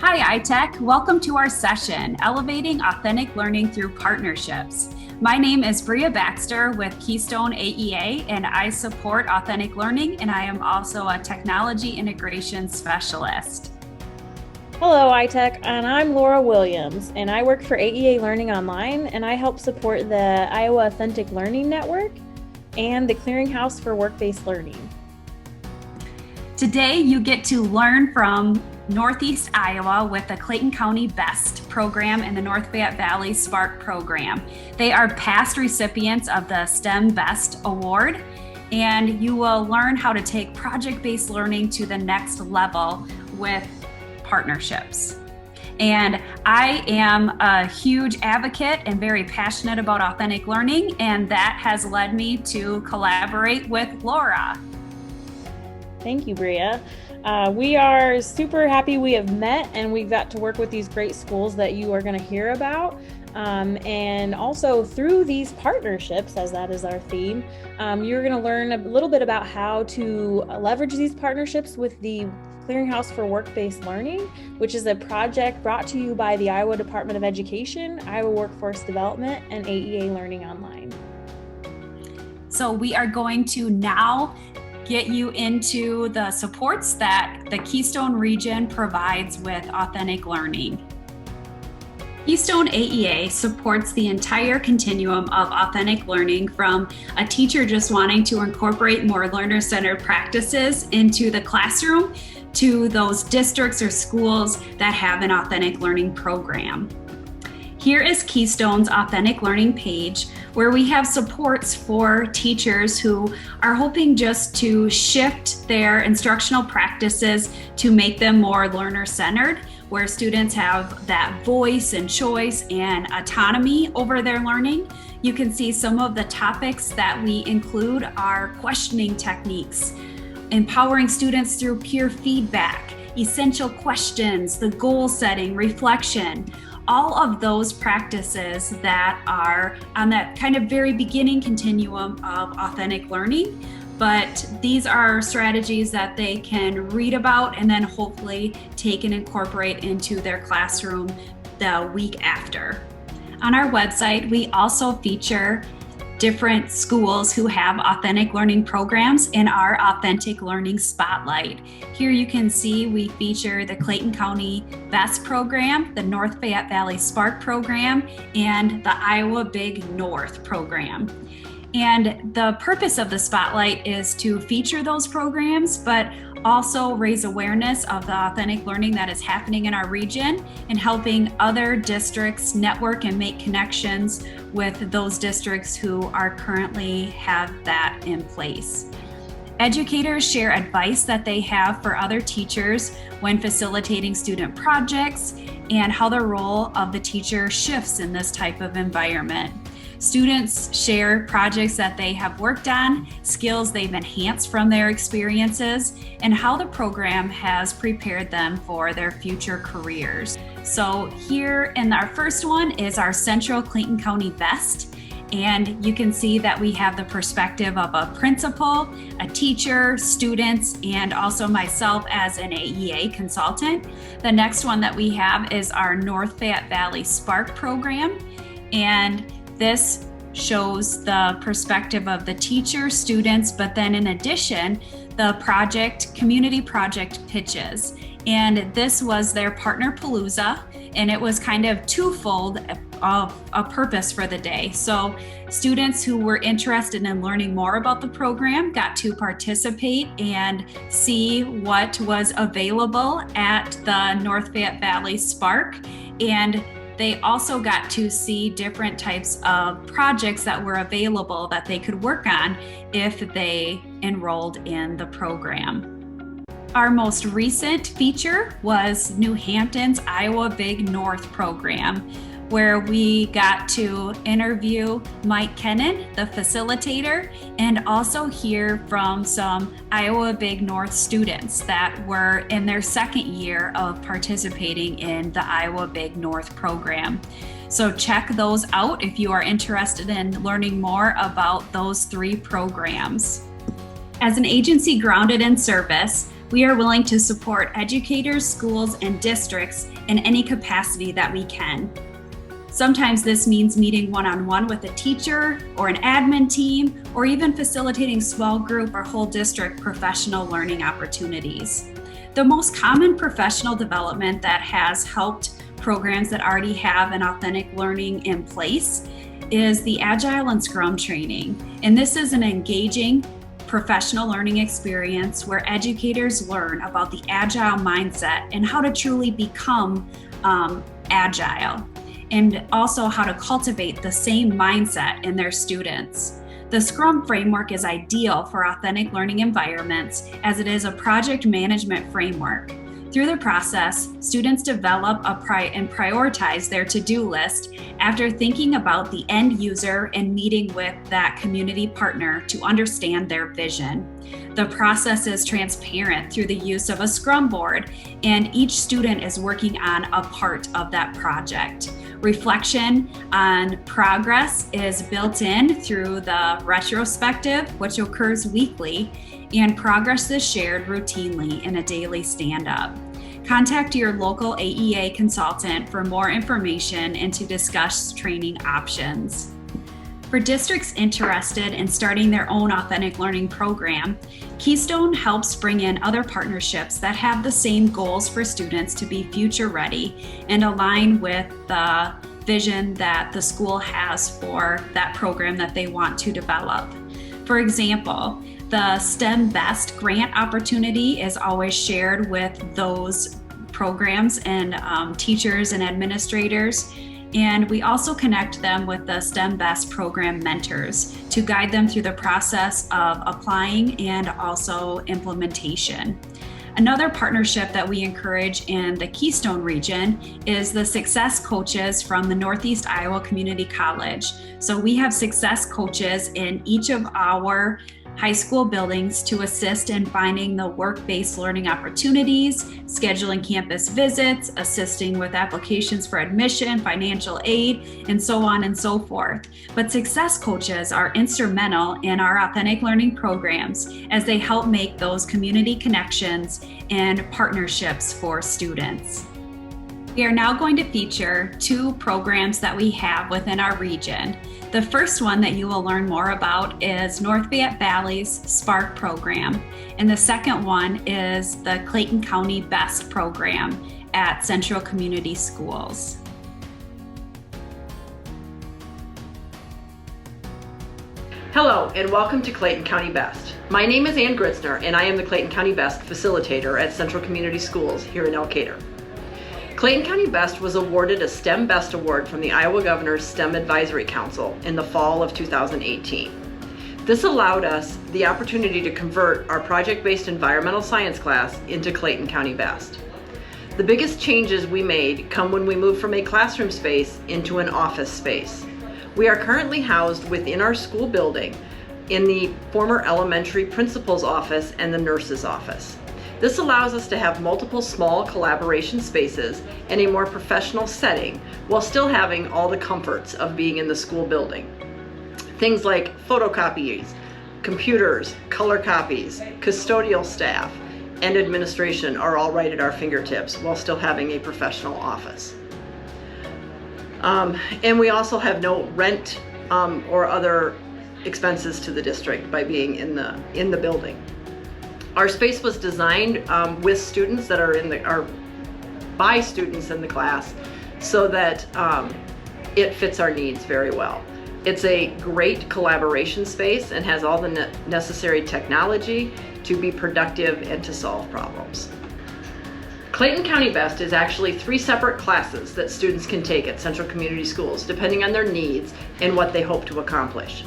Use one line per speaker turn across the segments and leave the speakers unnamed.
Hi, iTech. Welcome to our session, Elevating Authentic Learning Through Partnerships. My name is Bria Baxter with Keystone AEA, and I support authentic learning, and I am also a technology integration specialist.
Hello, iTech, and I'm Laura Williams, and I work for AEA Learning Online, and I help support the Iowa Authentic Learning Network and the Clearinghouse for Work-Based Learning.
Today, you get to learn from Northeast Iowa with the Clayton County BEST program and the North Fayette Valley Spark program. They are past recipients of the STEM BEST award, and you will learn how to take project-based learning to the next level with partnerships. And I am a huge advocate and very passionate about authentic learning, and that has led me to collaborate with Laura.
Thank you, Bria. We are super happy we have met and we've got to work with these great schools that you are going to hear about. And also through these partnerships, as that is our theme, you're going to learn a little bit about how to leverage these partnerships with the Clearinghouse for Work-Based Learning, which is a project brought to you by the Iowa Department of Education, Iowa Workforce Development, and AEA Learning Online.
So we are going to now get you into the supports that the Keystone region provides with authentic learning. Keystone AEA supports the entire continuum of authentic learning, from a teacher just wanting to incorporate more learner-centered practices into the classroom to those districts or schools that have an authentic learning program. Here is Keystone's Authentic Learning page, where we have supports for teachers who are hoping just to shift their instructional practices to make them more learner-centered, where students have that voice and choice and autonomy over their learning. You can see some of the topics that we include are questioning techniques, empowering students through peer feedback, essential questions, the goal setting, reflection, all of those practices that are on that kind of very beginning continuum of authentic learning. But these are strategies that they can read about and then hopefully take and incorporate into their classroom the week after. On our website, we also feature different schools who have authentic learning programs in our Authentic Learning Spotlight. Here you can see we feature the Clayton County BEST program, the North Fayette Valley Spark program, and the Iowa Big North program. And the purpose of the Spotlight is to feature those programs, but also raise awareness of the authentic learning that is happening in our region and helping other districts network and make connections with those districts who are currently have that in place. Educators share advice that they have for other teachers when facilitating student projects and how the role of the teacher shifts in this type of environment. Students share projects that they have worked on, skills they've enhanced from their experiences, and how the program has prepared them for their future careers. So here in our first one is our Central Clayton County BEST. And you can see that we have the perspective of a principal, a teacher, students, and also myself as an AEA consultant. The next one that we have is our North Fayette Valley Spark program. And this shows the perspective of the teacher, students, but then in addition, the community project pitches. And this was their Partner Palooza, and it was kind of twofold of a purpose for the day. So students who were interested in learning more about the program got to participate and see what was available at the North Fayette Valley Spark. And they also got to see different types of projects that were available that they could work on if they enrolled in the program. Our most recent feature was New Hampton's Iowa Big North program, where we got to interview Mike Kennan, the facilitator, and also hear from some Iowa Big North students that were in their second year of participating in the Iowa Big North program. So check those out if you are interested in learning more about those three programs. As an agency grounded in service, We are willing to support educators, schools, and districts in any capacity that we can. Sometimes this means meeting one-on-one with a teacher or an admin team, or even facilitating small group or whole district professional learning opportunities. The most common professional development that has helped programs that already have an authentic learning in place is the Agile and Scrum training. And this is an engaging professional learning experience where educators learn about the Agile mindset and how to truly become agile, and also how to cultivate the same mindset in their students. The Scrum framework is ideal for authentic learning environments as it is a project management framework. Through the process, students develop and prioritize their to-do list after thinking about the end user and meeting with that community partner to understand their vision. The process is transparent through the use of a Scrum board, and each student is working on a part of that project. Reflection on progress is built in through the retrospective, which occurs weekly, and progress is shared routinely in a daily stand-up. Contact your local AEA consultant for more information and to discuss training options. For districts interested in starting their own authentic learning program, Keystone helps bring in other partnerships that have the same goals for students to be future ready and align with the vision that the school has for that program that they want to develop. For example, the STEM Best grant opportunity is always shared with those programs and teachers and administrators. And we also connect them with the STEM Best program mentors to guide them through the process of applying and also implementation. Another partnership that we encourage in the Keystone region is the Success Coaches from the Northeast Iowa Community College. So we have success coaches in each of our high school buildings to assist in finding the work-based learning opportunities, scheduling campus visits, assisting with applications for admission, financial aid, and so on and so forth. But success coaches are instrumental in our authentic learning programs as they help make those community connections and partnerships for students. We are now going to feature two programs that we have within our region. The first one that you will learn more about is North Fayette Valley's SPARK program, and the second one is the Clayton County BEST program at Central Community Schools.
Hello, and welcome to Clayton County BEST. My name is Ann Gritzner, and I am the Clayton County BEST facilitator at Central Community Schools here in Elkader. Clayton County BEST was awarded a STEM BEST Award from the Iowa Governor's STEM Advisory Council in the fall of 2018. This allowed us the opportunity to convert our project-based environmental science class into Clayton County BEST. The biggest changes we made come when we moved from a classroom space into an office space. We are currently housed within our school building in the former elementary principal's office and the nurse's office. This allows us to have multiple small collaboration spaces in a more professional setting while still having all the comforts of being in the school building. Things like photocopies, computers, color copies, custodial staff, and administration are all right at our fingertips while still having a professional office. And we also have no rent or other expenses to the district by being in the building. Our space was designed with students that are by students in the class so that it fits our needs very well. It's a great collaboration space and has all the necessary technology to be productive and to solve problems. Clayton County BEST is actually 3 separate classes that students can take at Central Community Schools depending on their needs and what they hope to accomplish.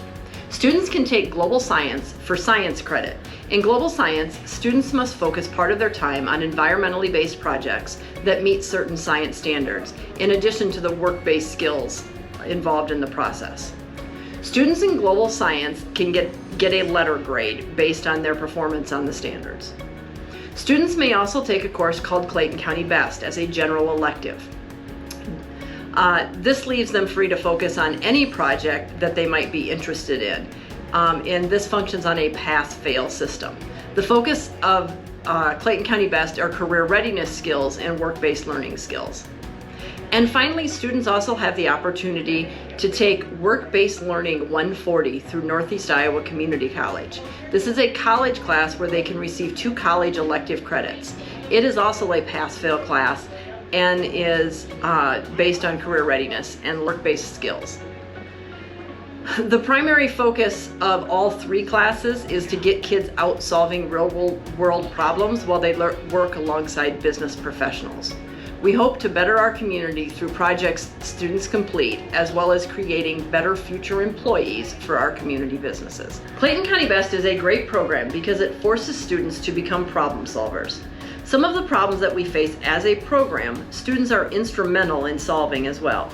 Students can take Global Science for science credit. In Global Science, students must focus part of their time on environmentally based projects that meet certain science standards, in addition to the work-based skills involved in the process. Students in Global Science can get a letter grade based on their performance on the standards. Students may also take a course called Clayton County BEST as a general elective. This leaves them free to focus on any project that they might be interested in, and this functions on a pass-fail system. The focus of Clayton County Best are career readiness skills and work-based learning skills. And finally, students also have the opportunity to take Work-Based Learning 140 through Northeast Iowa Community College. This is a college class where they can receive 2 college elective credits. It is also a pass-fail class and is based on career readiness and work-based skills. The primary focus of all 3 classes is to get kids out solving real-world problems while they work alongside business professionals. We hope to better our community through projects students complete, as well as creating better future employees for our community businesses. Clayton County Best is a great program because it forces students to become problem solvers. Some of the problems that we face as a program, students are instrumental in solving as well.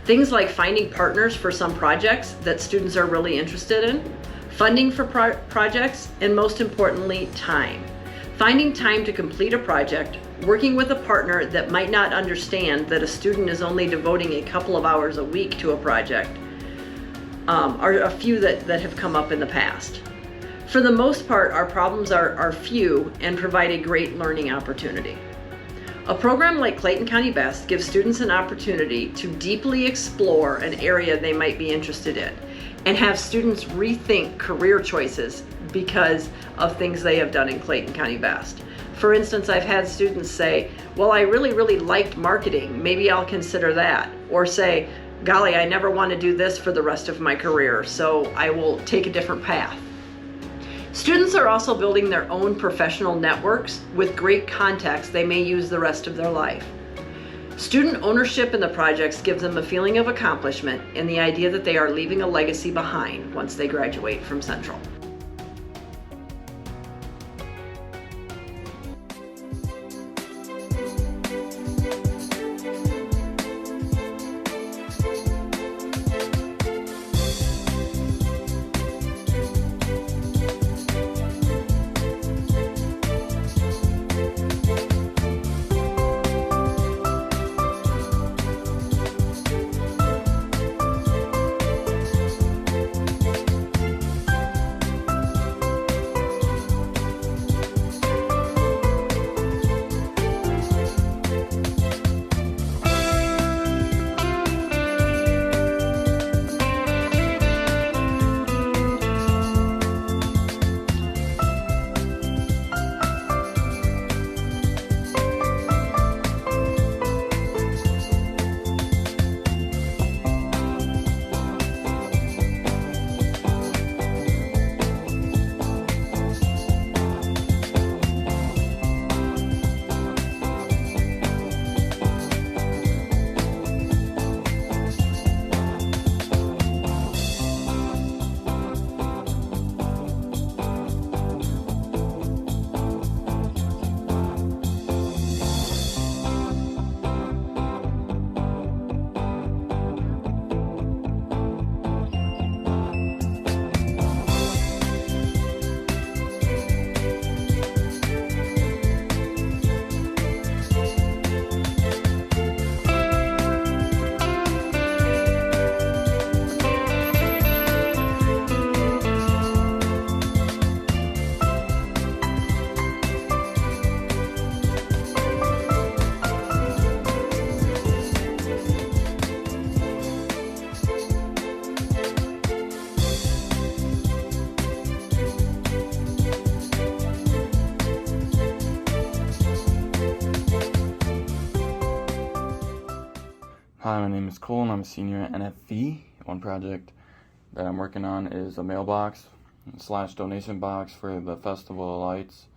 Things like finding partners for some projects that students are really interested in, funding for projects, and most importantly, time. Finding time to complete a project, working with a partner that might not understand that a student is only devoting a couple of hours a week to a project, are a few that have come up in the past. For the most part, our problems are few and provide a great learning opportunity. A program like Clayton County Best gives students an opportunity to deeply explore an area they might be interested in and have students rethink career choices because of things they have done in Clayton County Best. For instance, I've had students say, well, I really liked marketing, maybe I'll consider that. Or say, golly, I never want to do this for the rest of my career, so I will take a different path. Students are also building their own professional networks with great contacts they may use the rest of their life. Student ownership in the projects gives them a feeling of accomplishment and the idea that they are leaving a legacy behind once they graduate from Central.
Hi, my name is Cole and I'm a senior at NFV. One project that I'm working on is a mailbox / donation box for the Festival of Lights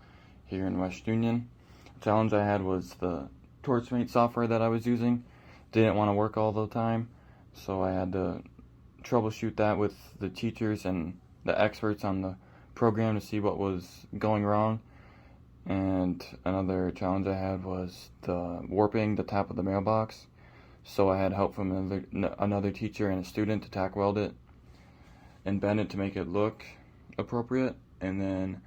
here in West Union. The challenge I had was the Torchmate software that I was using didn't want to work all the time, so I had to troubleshoot that with the teachers and the experts on the program to see what was going wrong. And another challenge I had was the warping the top of the mailbox. So I had help from another teacher and a student to tack weld it and bend it to make it look appropriate. And then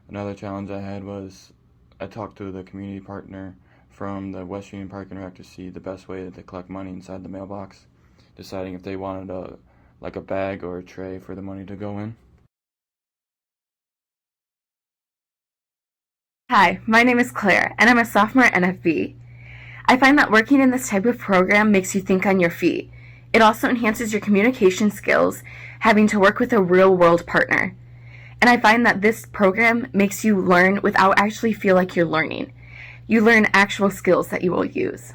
another challenge I had was I talked to the community partner from the West Union Park and Rec to see the best way to collect money inside the mailbox, deciding if they wanted a bag or a tray for the money to go in.
Hi, my name is Claire, and I'm a sophomore at NFB. I find that working in this type of program makes you think on your feet. It also enhances your communication skills, having to work with a real-world partner. And I find that this program makes you learn without actually feel like you're learning. You learn actual skills that you will use.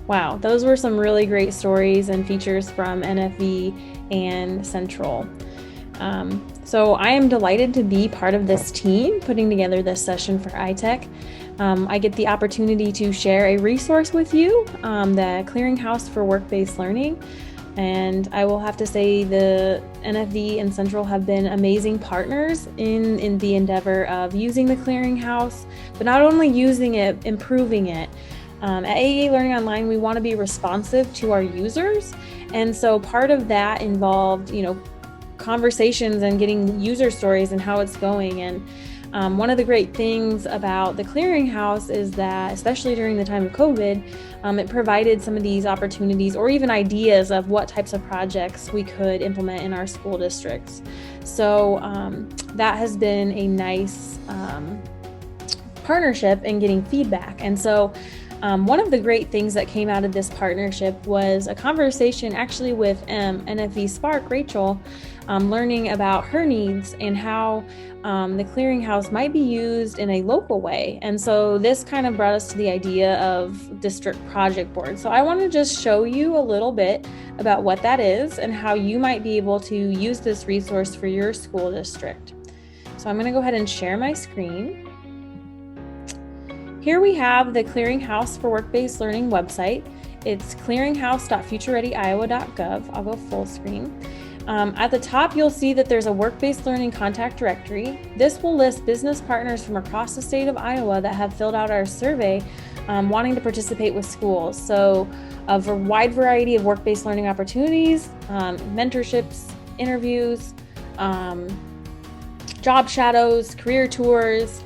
Wow, those were some really great stories and features from NFV and Central. So I am delighted to be part of this team putting together this session for iTech. I get the opportunity to share a resource with you, the Clearinghouse for Work-Based Learning. And I will have to say the NFV and Central have been amazing partners in the endeavor of using the Clearinghouse, but not only using it, improving it. At AEA Learning Online, we want to be responsive to our users. And so part of that involved, conversations and getting user stories and how it's going. And one of the great things about the Clearinghouse is that, especially during the time of COVID, it provided some of these opportunities or even ideas of what types of projects we could implement in our school districts. So that has been a nice partnership in getting feedback. And so one of the great things that came out of this partnership was a conversation actually with NFV Spark, Rachel, learning about her needs and how the Clearinghouse might be used in a local way. And so this kind of brought us to the idea of district project board. So I want to just show you a little bit about what that is and how you might be able to use this resource for your school district. So I'm going to go ahead and share my screen. Here we have the Clearinghouse for Work-Based Learning website. It's clearinghouse.futurereadyiowa.gov. I'll go full screen. At the top, you'll see that there's a work-based learning contact directory. This will list business partners from across the state of Iowa that have filled out our survey wanting to participate with schools. So a wide variety of work-based learning opportunities, mentorships, interviews, job shadows, career tours.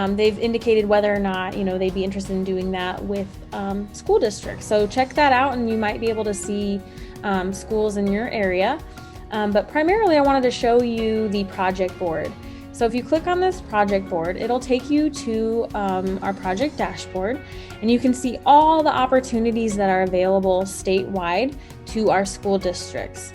They've indicated whether or not, they'd be interested in doing that with school districts. So check that out and you might be able to see schools in your area. But primarily I wanted to show you the project board. So if you click on this project board, it'll take you to our project dashboard and you can see all the opportunities that are available statewide to our school districts.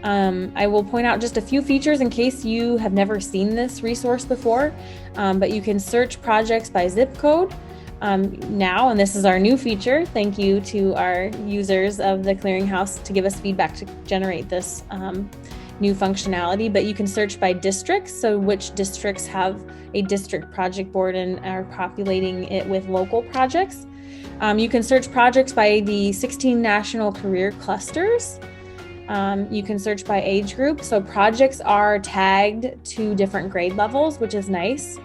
I will point out just a few features in case you have never seen this resource before, but you can search projects by zip code now, and this is our new feature. Thank you to our users of the Clearinghouse to give us feedback to generate this new functionality, but you can search by districts, so which districts have a district project board and are populating it with local projects. You can search projects by the 16 national career clusters. You can search by age group. So projects are tagged to different grade levels, which is nice.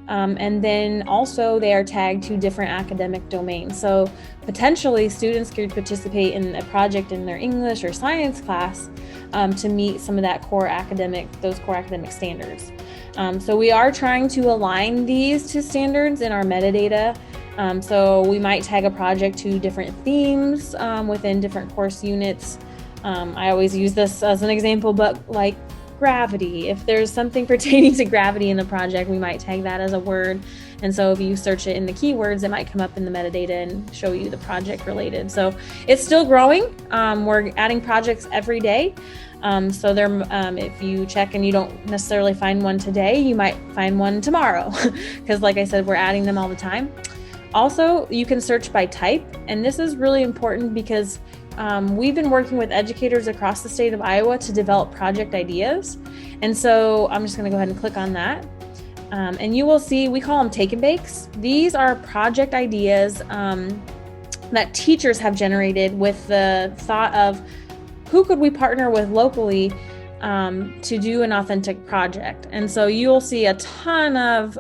And then also they are tagged to different academic domains. So potentially students could participate in a project in their English or science class to meet some of those core academic standards. So we are trying to align these to standards in our metadata. So we might tag a project to different themes within different course units. I always use this as an example, but like gravity, if there's something pertaining to gravity in the project, we might tag that as a word. And so if you search it in the keywords, it might come up in the metadata and show you the project related. So it's still growing. We're adding projects every day. So there, if you check and you don't necessarily find one today, you might find one tomorrow. Because like I said, we're adding them all the time. Also, you can search by type. And this is really important because we've been working with educators across the state of Iowa to develop project ideas. And so I'm just going to go ahead and click on that. And you will see, we call them take and bakes. These are project ideas that teachers have generated with the thought of who could we partner with locally to do an authentic project. And so you'll see a ton of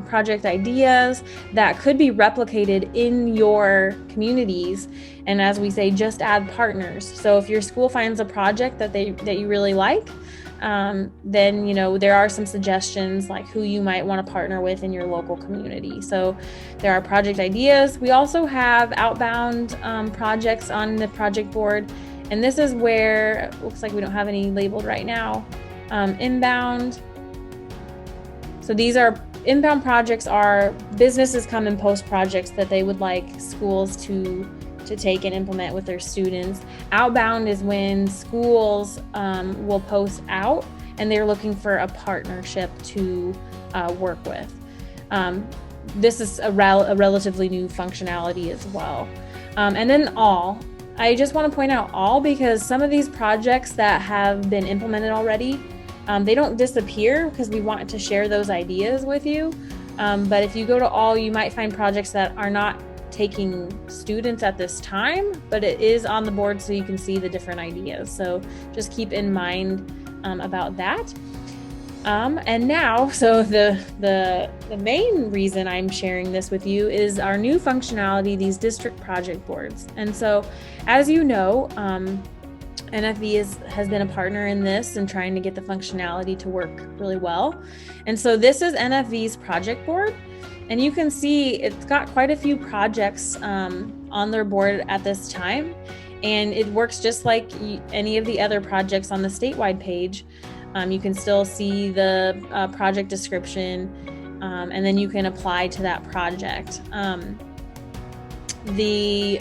project ideas that could be replicated in your communities. And as we say, just add partners. So if your school finds a project that you really like, then, you know, there are some suggestions like who you might want to partner with in your local community. So there are project ideas. We also have outbound projects on the project board. And this is where it looks like we don't have any labeled right now. Inbound. So these are inbound projects are businesses come and post projects that they would like schools to take and implement with their students. Outbound is when schools will post out and they're looking for a partnership to work with. This is a relatively new functionality as well. And then all. I just want to point out all because some of these projects that have been implemented already, they don't disappear because we want to share those ideas with you. But if you go to all, you might find projects that are not taking students at this time, but it is on the board so you can see the different ideas. So just keep in mind about that. And now, so the main reason I'm sharing this with you is our new functionality, these district project boards. And so, as you know, NFV has been a partner in this and trying to get the functionality to work really well. And so this is NFV's project board. And you can see it's got quite a few projects on their board at this time. And it works just like any of the other projects on the statewide page. You can still see the project description, and then you can apply to that project. The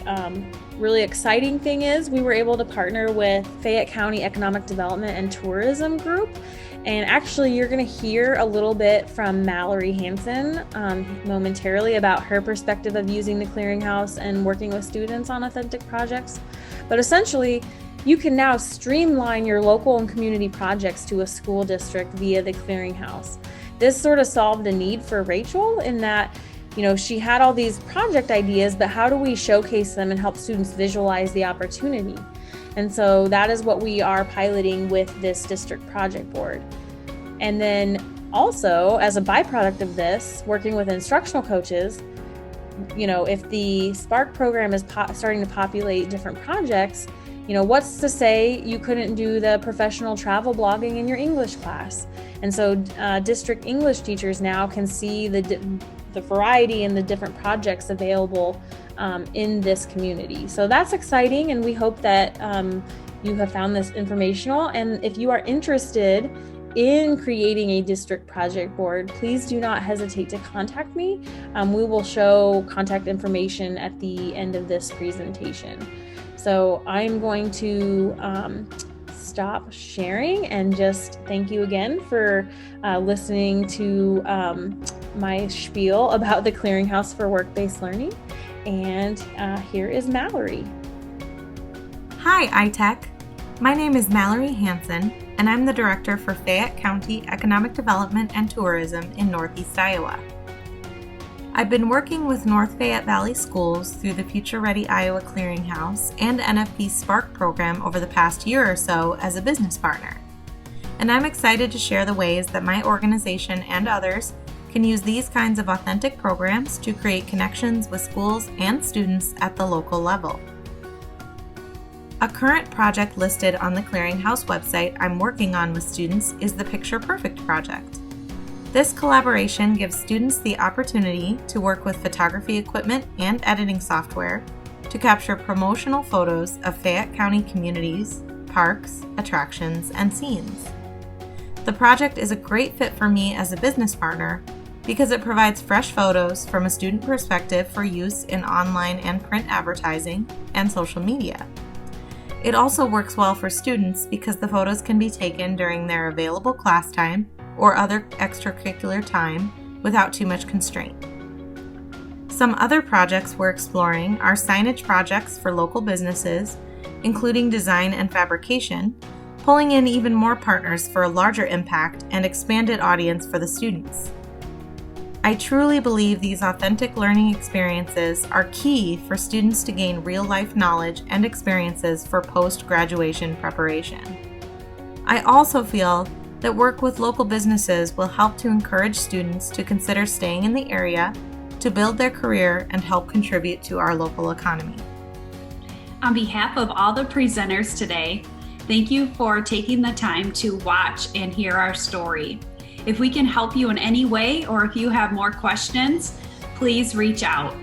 really exciting thing is we were able to partner with Fayette County Economic Development and Tourism Group. And actually, you're going to hear a little bit from Mallory Hanson momentarily about her perspective of using the Clearinghouse and working with students on authentic projects. But essentially, you can now streamline your local and community projects to a school district via the Clearinghouse. This sort of solved a need for Rachel in that, you know, she had all these project ideas, but how do we showcase them and help students visualize the opportunity? And so that is what we are piloting with this district project board. And then also, as a byproduct of this, working with instructional coaches, you know, if the Spark program is starting to populate different projects, you know, what's to say you couldn't do the professional travel blogging in your English class? And so district English teachers now can see the variety and the different projects available in this community. So that's exciting, and we hope that you have found this informational. And if you are interested in creating a district project board, please do not hesitate to contact me. We will show contact information at the end of this presentation. So I'm going to stop sharing and just thank you again for listening to my spiel about the Clearinghouse for Work-Based Learning. And here is Mallory.
Hi, iTech. My name is Mallory Hanson, and I'm the Director for Fayette County Economic Development and Tourism in Northeast Iowa. I've been working with North Fayette Valley Schools through the Future Ready Iowa Clearinghouse and NFB's Spark program over the past year or so as a business partner. And I'm excited to share the ways that my organization and others can use these kinds of authentic programs to create connections with schools and students at the local level. A current project listed on the Clearinghouse website I'm working on with students is the Picture Perfect project. This collaboration gives students the opportunity to work with photography equipment and editing software to capture promotional photos of Fayette County communities, parks, attractions, and scenes. The project is a great fit for me as a business partner because it provides fresh photos from a student perspective for use in online and print advertising and social media. It also works well for students because the photos can be taken during their available class time or other extracurricular time without too much constraint. Some other projects we're exploring are signage projects for local businesses, including design and fabrication, pulling in even more partners for a larger impact and expanded audience for the students. I truly believe these authentic learning experiences are key for students to gain real-life knowledge and experiences for post-graduation preparation. I also feel that work with local businesses will help to encourage students to consider staying in the area, to build their career, and help contribute to our local economy.
On behalf of all the presenters today, thank you for taking the time to watch and hear our story. If we can help you in any way, or if you have more questions, please reach out.